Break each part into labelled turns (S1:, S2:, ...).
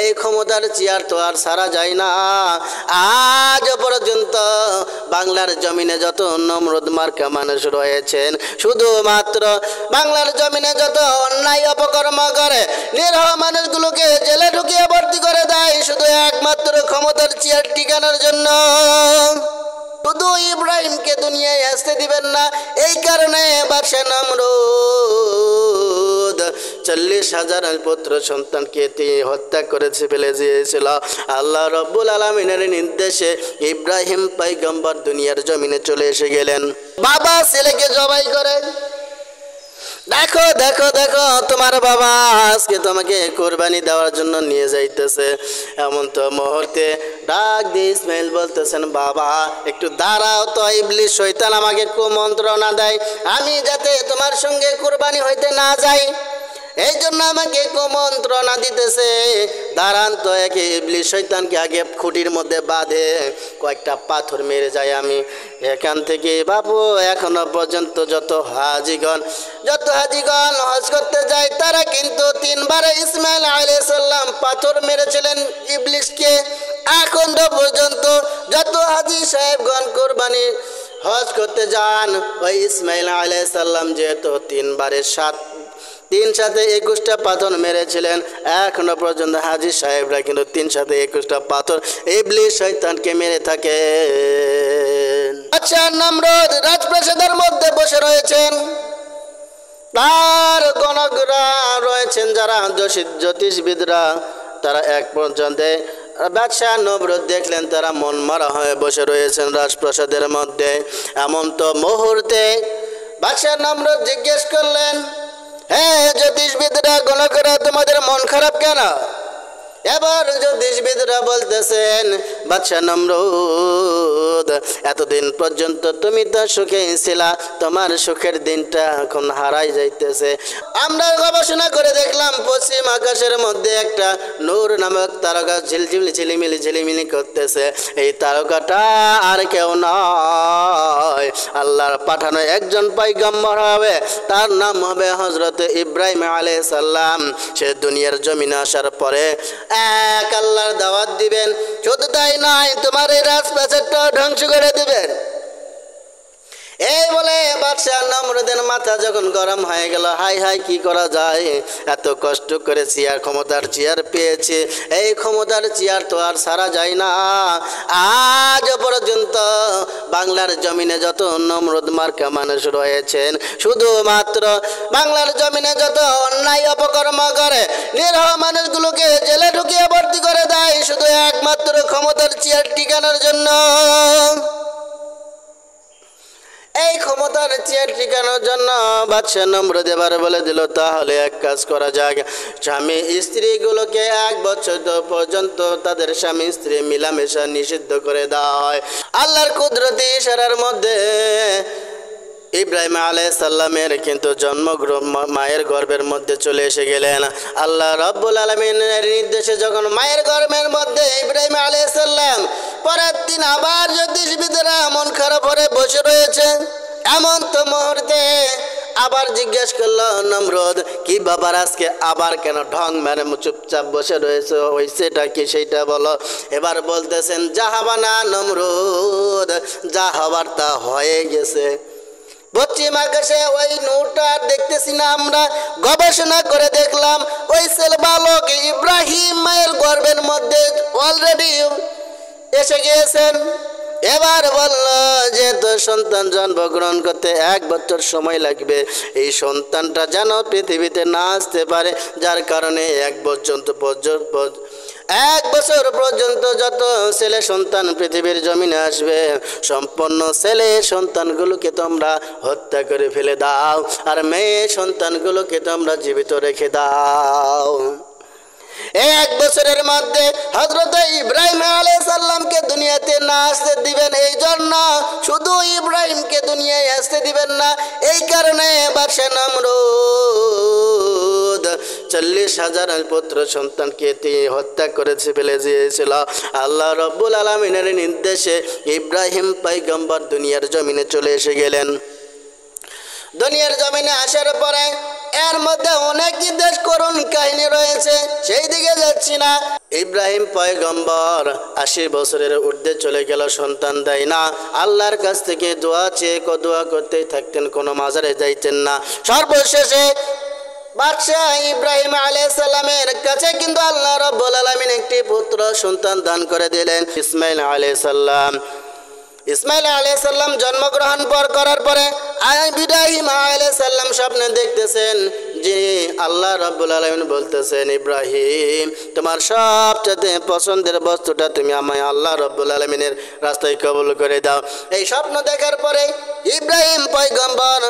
S1: এই ক্ষমতার চেয়ার তো আর সারা যায় না। আজ পর্যন্ত বাংলার জমিনে যত নমরুদ মার্কা মানুষ রয়েছেন, শুধুমাত্র বাংলার জমিনে যত অন্যায় অপকর্ম করে নিরহ মানুষগুলোকে জেলে ঢুকিয়ে ভর্তি করে দেয় শুধু একমাত্র ক্ষমতার চেয়ার টিকানোর জন্য। শুধু ইব্রাহিমকে দুনিয়ায় আসতে দিবেন না, এই কারণে বাদশা নমরুদ 40,000 পুত্র সন্তানকে হত্যা করেছে ফেলে দিয়েছিল। আল্লাহ রব্বুল আলামিনের নির্দেশে ইব্রাহিম পয়গম্বর দুনিয়ার জমিনে চলে এসে গেলেন। বাবা ছেলেকে জবাই করে, দেখো দেখো দেখো তোমার বাবা আজকে তোমাকে কোরবানি দেওয়ার জন্য নিয়ে যাইতেছে। এমন তো মুহূর্তে ডাক দিয়ে ইসমাইল বলতেছেন, বাবা একটু দাঁড়াও তো, ইবলিস শয়তান আমাকে কুমন্ত্রণা দেয় আমি যাতে তোমার সঙ্গে কোরবানি হইতে না যাই, এই জন্য আমাকে কুমন্ত্রণা দিতেছে। দাঁড়ান তো, একে ইবলিস শয়তানকে আগে খুঁটির মধ্যে বাঁধে কয়েকটা পাথর মেরে যাই আমি এখান থেকে। বাবু এখনো পর্যন্ত যত হাজিগণ হজ করতে যায় তারা কিন্তু 3 বার ইসমাইল আলাইহিস সালাম পাথর মেরেছিলেন ইবলিসকে। এখনো পর্যন্ত যত হাজি সাহেবগণ কোরবানি হজ করতে যান, ওই ইসমাইল আলাইহিস সালাম যেহেতু 3 বারে 3 সাথে 21টা পাথর মেরেছিলেন, এখনো পর্যন্ত হাজি সাহেবরা কিন্তু 3 সাথে 21টা পাথর ইবলিস শয়তানকে মেরে থাকে। আচ্ছা, নমরুদ রাজপ্রাসাদের মধ্যে বসে রয়েছেন, তার গণকরা রয়েছেন যারা জ্যোতিষবিদরা, তারা এক পর্যন্ত বাদশাহ নমরুদ দেখলেন তারা মন মারা হয়ে বসে রয়েছেন রাজপ্রাসাদের মধ্যে। এমন তো মুহূর্তে বাদশাহ নমরুদ জিজ্ঞেস করলেন, হ্যাঁ জ্যোতিষবিদরা গণকরা তোমাদের মন খারাপ কেন? এবার জ্যোতিষবিদরা বলতেছেন, বাদশা নমরুদ এতদিন পর্যন্ত তুমি তো সুখে ছিলা, তোমার সুখের দিনটা এখন হারাই যাইতেছে। আমরা গবেষণা করে দেখলাম পশ্চিম আকাশের মধ্যে একটা নূর নামক তারকা ঝিলিমিলি করতেছে। এই তারকাটা আর কেউ নয়, আল্লাহর পাঠানো একজন পয়গম্বর হবে, তার নাম হবে হযরত ইব্রাহিম আলাইহিস সালাম। সে দুনিয়ার জমিনে আসার পরে এক আল্লাহর দাওয়াত দিবেন, শুধু তাই নয় তোমার এই রাজপ্রাসাদটা ধ্বংস করে দিবেন। এই বলে বাদশাহ নমরুদের মাথা যখন গরম হয়ে গেল, হাই হাই কি করা যায়, এত কষ্ট করে চেয়ার ক্ষমতার চেয়ার পেয়েছে, এই ক্ষমতার চেয়ার তো আর সারা যায় না। আজ পর্যন্ত বাংলার জমিনে যত নমরুদ মার্কা মানুষ রয়েছেন, শুধুমাত্র বাংলার জমিনে যত অন্যায় অপকর্ম করে নিরহ মানুষগুলোকে জেলে ঢুকিয়ে ভর্তি করে দেয় শুধু একমাত্র ক্ষমতার চেয়ার টিকানোর জন্য। এই ক্ষমতার চেয়ার টিকানোর জন্য বাদশাহ নমরুদ এবার বলে দিল, তাহলে এক কাজ করা যাক, স্বামী স্ত্রীগুলোকে 1 বছর পর্যন্ত তাদের স্বামী স্ত্রী মিলামেশা নিষিদ্ধ করে দেওয়া হয়। আল্লাহর কুদরতি ইশারার মধ্যে ইব্রাহিম আলাইহিস সালামের কিন্তু জন্ম মায়ের গর্ভের মধ্যে চলে এসে গেলেন। আল্লাহ রাব্বুল আলামিনের নির্দেশে যখন মায়ের গর্ভের মধ্যে ইব্রাহিম আলাইহিস সালাম, পরের দিন আবার জ্যোতিষবিদরা মন খারাপ করে বসে রয়েছে। এমন তো মুহূর্তে আবার জিজ্ঞেস করলো নমরুদ, কি বাবার আজকে আবার কেন ঢং মেরে চুপচাপ বসে রয়েছে, হয়েছেটা কি সেইটা বলো। এবার বলতেছেন, যা হবা না নমরুদ, যা হবার তা হয়ে গেছে। পশ্চিম আকাশে ওই নূরটা দেখতেছি না, আমরা গবেষণা করে দেখলাম ওই ছেলে বালক ইব্রাহিম মায়ের গর্ভের মধ্যে অলরেডি এসে গিয়েছেন। এবার বলল যে তো সন্তান জন্মগ্রহণ করতে 1 বছর সময় লাগবে, এই সন্তানটা যেন পৃথিবীতে না আসতে পারে, যার কারণে 1 বছর পর্যন্ত যত ছেলে সন্তান পৃথিবীর জমিনে আসবে সম্পূর্ণ ছেলে সন্তানগুলোকে তোমরা হত্যা করে ফেলে দাও, আর মেয়ে সন্তানগুলোকে তোমরা জীবিত রেখে দাও। 1 বছরের মধ্যে হযরত ইব্রাহিম আলাইহিস সালামকে দুনিয়াতে না আসতে দিবেন, এই জন্য শুধু ইব্রাহিমকে দুনিয়ায় আসতে দিবেন না, এই কারণে বাদশা নমরুদ 40,000 পুত্র সন্তানকে হত্যা করেছে ফেলে দিয়েছিল। আল্লাহ রাব্বুল আলামিনের নির্দেশে ইব্রাহিম পয়গম্বর দুনিয়ার জমিনে চলে এসে গেলেন। দুনিয়ার জমিনে আসার পরে এর মধ্যে অনেক দেশ করুণ কাহিনী রয়েছে, সেই দিকে যাচ্ছি না। ইব্রাহিম পয়গম্বর 80 বছরের ঊর্ধ্বে চলে গেল, সন্তান দেয় না। আল্লাহর কাছ থেকে দোয়া চেয়ে দোয়া করতেই থাকতেন, কোনো মাজারে যাইতেন না। সর্বশেষে বাদশাহ ইব্রাহিম আলাইহিস সালামের কাছে কিন্তু আল্লাহ রাব্বুল আলামিন একটি পুত্র সন্তান দান করে দিলেন, ইসমাইল আলাইহিস সালাম। ইসমাইল আলাইহিস সালাম জন্মগ্রহণ করার পরে ইব্রাহিম আলাইহিস সালাম স্বপ্নে দেখতেছেন যে আল্লাহ রাব্বুল আলামিন বলতেছেন, ইব্রাহিম তোমার সবচেয়ে পছন্দের বস্তুটা তুমি আমায় আল্লাহ রাব্বুল আলামিনের রাস্তায় কবুল করে দাও। এই স্বপ্ন দেখার পরে ইব্রাহিম পয়গম্বর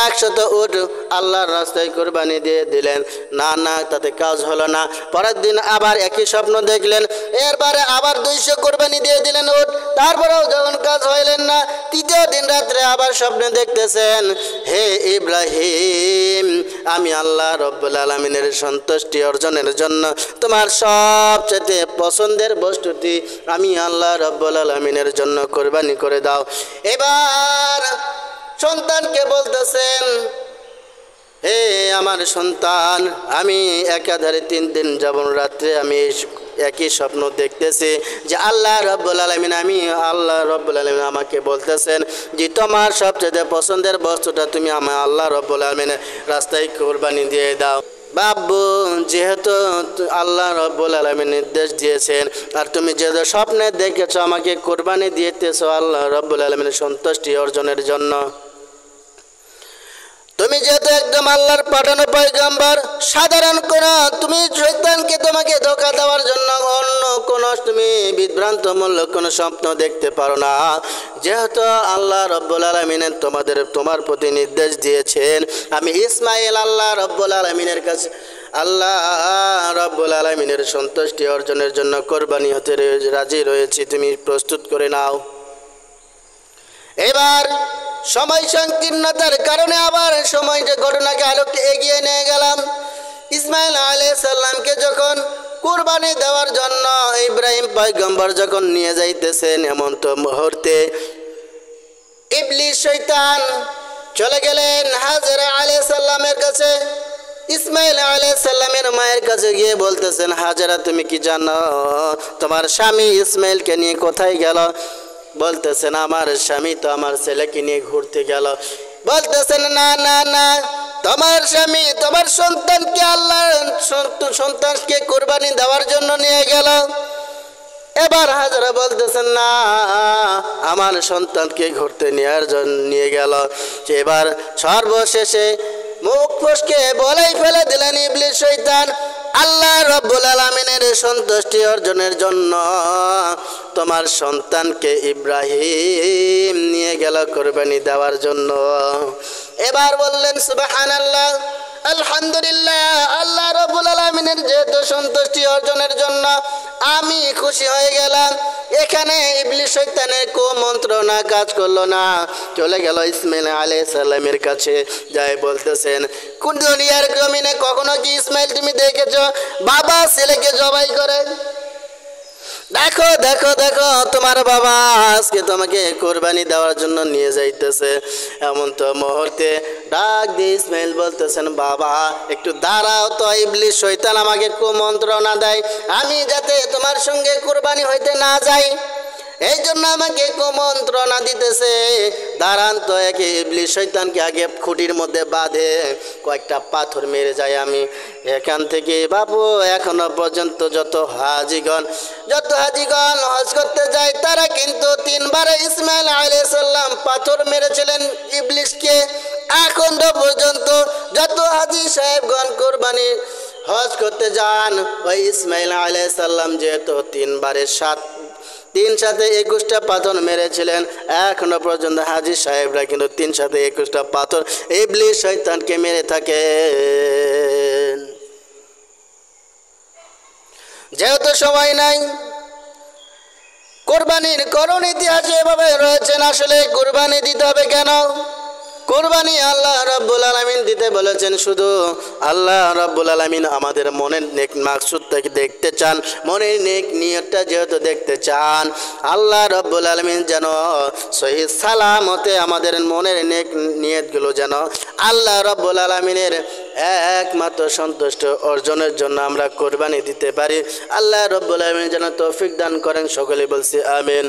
S1: 100 উট আল্লাহর রাস্তায় কুরবানি দিয়ে দিলেন। না তাতে কাজ হলো না। পরের দিন আবার একই স্বপ্ন দেখলেন, এরপরে আবার 200 কুরবানি দিয়ে দিলেন উট, তারপরেও যখন কাজ হইলেন না, তৃতীয় দিন রাত্রে আবার স্বপ্নে দেখতেছেন, হে ইব্রাহিম আমি আল্লাহ রাব্বুল আলামিনের সন্তুষ্টি অর্জনের জন্য তোমার সবচেয়ে পছন্দের বস্তুটি আমি আল্লাহ রাব্বুল আলামিনের জন্য কুরবানি করে দাও। এবার সন্তানকে বলতেছেন, হে আমার সন্তান, আমি একাধারে 3 দিন যাবন রাত্রে আমি একই স্বপ্ন দেখতেছি যে আল্লাহ রাব্বুল আলামিন আমাকে বলতেছেন যে তোমার সবচেয়ে পছন্দের বস্তুটা তুমি আমার আল্লাহ রাব্বুল আলামিনের রাস্তায় কুরবানি দিয়ে দাও। বাবু, যেহেতু আল্লাহ রাব্বুল আলামিন নির্দেশ দিয়েছেন আর তুমি যেহেতু স্বপ্নে দেখেছো আমাকে কুরবানি দিতেছো আল্লাহ রাব্বুল আলামিনের সন্তুষ্টি অর্জনের জন্য, তুমি যেহেতু একদম আল্লাহর পাঠানো পয়গম্বর, সাধারণ কোন তুমি শয়তানকে তোমাকে ধোঁকা দেওয়ার জন্য অন্য কোন তুমি বিভ্রান্তমূলক কোন স্বপ্ন দেখতে পারো না। যেহেতু আল্লাহ রাব্বুল আলামিন তোমার প্রতি নির্দেশ দিয়েছেন, আমি ইসমাইল আল্লাহ রাব্বুল আলামিনের কাছে আল্লাহ রাব্বুল আলামিনের সন্তুষ্টি অর্জনের জন্য কোরবানি হতে রাজি রয়েছি, তুমি প্রস্তুত করে নাও। এবার সময় সংকীর্ণতার কারণে আবার সময়টা ঘটনাকে আলোকে এগিয়ে নিয়ে গেলাম। ইসমাইল আলাইহিস সালামকে যখন কুরবানি দেওয়ার জন্য ইব্রাহিম পয়গম্বর যখন নিয়ে যাইতেছেন, এমন তো মুহূর্তে ইবলিস শয়তান চলে গেলেন হাজরা আলাইহিস সালামের কাছে। ইসমাইল আলাইহিস সালামের মায়ের কাছে গিয়ে বলতেছেন, হাজরা তুমি কি জানো তোমার স্বামী ইসমাইলকে নিয়ে কোথায় গেল? বলতেছেন, আমার স্বামী তো আমার ছেলেকে নিয়ে ঘুরতে গেল। বলতেছেন, না না না, তোমার স্বামী তোমার সন্তানকে সন্তানকে কুরবানি দেওয়ার জন্য নিয়ে গেল। এবার হাজরা বলতেছেন, না আমার সন্তানকে ঘুরতে নেওয়ার জন্য নিয়ে গেল। এবার সর্বশেষে মুখ ফসকে বলেই ফেলে দিলেন ইবলিস শয়তান, আল্লাহ রাব্বুল আলামিনের সন্তুষ্টি অর্জনের জন্য তোমার সন্তানকে ইব্রাহিম নিয়ে গেল কুরবানি দেওয়ার জন্য। এবার বললেন সুবহানাল্লাহ, আলহামদুলিল্লাহ, আল্লাহ রাব্বুল আলামিনের যেহেতু সন্তুষ্টি অর্জনের জন্য আমি খুশি হয়ে গেলাম। এখানে ইবলিস শয়তানের কুমন্ত্রণা কাজ করলো না, চলে গেল ইসমাইল আলাইহিস সালামের কাছে। যাই বলতেছেন, কোন দুনিয়ার জমিনে কখনো কি ইসমাইল তুমি দেখেছো বাবা ছেলেকে জবাই করে? দেখো দেখো দেখো, তোমার বাবা আজকে তোমাকে কোরবানি দেওয়ার জন্য নিয়ে যাইতেছে। এমন তো মুহূর্তে ডাক দিয়ে ইসমাইল বলতেছেন, বাবা একটু দাঁড়াও তো, ইবলিস শয়তান আমাকে কুমন্ত্রণা দেয় আমি যাতে তোমার সঙ্গে কোরবানি হইতে না যাই, এই জন্য আমাকে কুমন্ত্রণা দিতেছে। দাঁড়ান তো, একে ইবলিস শয়তানকে আগে খুঁটির মধ্যে বাঁধে কয়েকটা পাথর মেরে যায় আমি এখান থেকে। বাবু, এখনো পর্যন্ত যত হাজিগণ হজ করতে যায় তারা কিন্তু 3 বারে ইসমাইল আলাইহিস সালাম পাথর মেরেছিলেন ইবলিসকে। এখনো পর্যন্ত যত হাজি সাহেবগণ কুরবানি হজ করতে যান, ওই ইসমাইল আলাইহিস সালাম যেহেতু 3 বারে 3 সাথে 21টা পাথর মেরেছিলেন, এখনো পর্যন্ত হাজি সাহেবরা কিন্তু 3 সাথে 21টা পাথর ইবলিস শয়তানকে মেরে থাকেন। যেহেতু সময় নাই, কোরবানির করণ ইতিহাসে এভাবে রয়েছেন। আসলে কোরবানি দিতে হবে কেন? কুরবানি আল্লাহ রাব্বুল আলামিন দিতে বলেছেন, শুধু আল্লাহ রাব্বুল আলামিন আমাদের মনের নেক মাকসুদটাকে দেখতে চান। মনের নেক নিয়তটা যেহেতু দেখতে চান, আল্লাহ রাব্বুল আলামিন যেন সহি সালামতে আমাদের মনের নেক নিয়তগুলো যেন আল্লাহ রাব্বুল আলামিনের একমাত্র সন্তুষ্ট অর্জনের জন্য আমরা কোরবানি দিতে পারি। আল্লাহ রাব্বুল আলামিন যেন তৌফিক দান করেন। সকলে বলছি আমিন।